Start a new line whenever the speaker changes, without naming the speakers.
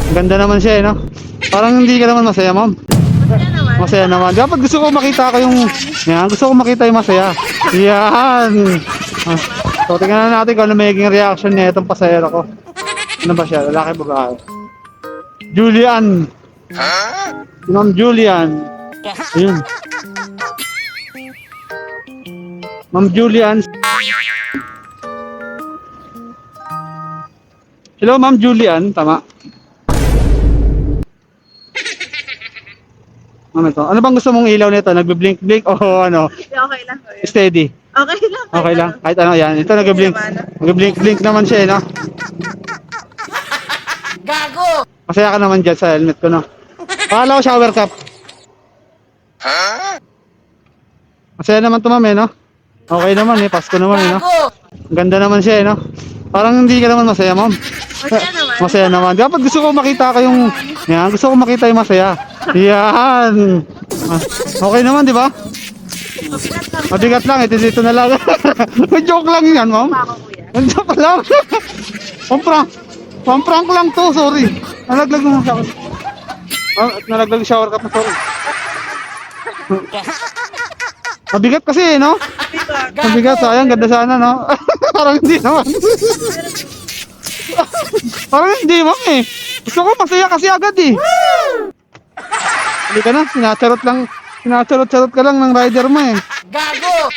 Ganda naman siya eh, no? Parang hindi ka naman masaya, ma'am.
Masaya naman.
Masaya naman. Dapat gusto ko makita ko yung... Yan, gusto ko makita yung masaya. Yan. Ah, so, tingnan na natin kung ano magiging reaction niya itong pasahero ko. Ano ba siya? Lalaki, babae? Julian. Si Ma'am Julian. Ayun. Ma'am Julian. Hello, Ma'am Julian. Tama. Ma'am, ito. Ano bang gusto mong ilaw nito? Nagbe-blink-blink o ano?
Okay lang. Kuya.
Steady.
Okay lang.
Okay lang. Kahit ano yan. Ito nagbe-blink. Nagbe-blink-blink naman siya, no?
Gago!
Masaya ka naman dyan sa helmet ko, no? Pakala ko shower cap. Masaya naman to, ma'am, eh, no? Okay naman, eh. Pasko naman, eh, no?
Gago!
Ang ganda naman siya, eh, no? Parang hindi ka naman masaya, ma'am.
Masaya naman.
Masaya naman. Dapat gusto ko makita ko yung... Yan, gusto ko makita yung masaya. Yan. Ah, okay naman, di ba?
Mabigat lang
Mabigat lang, ito dito na lang. Joke lang yan, ma'am.
pa ako, kuya.
Joke lang. Pamprank. Pamprank lang to, sorry. Nalaglag mo sa akin. Ah, nalaglag yung shower cap na, sorry. Mabigat kasi, no? Mabigat, sayang, ganda sana, no? Parang hindi naman. Parang hindi, ma'am, eh. Gusto ko masaya kasi agad, eh. Hindi ka na, sinacharot ka lang ng rider mo, eh.
Gago!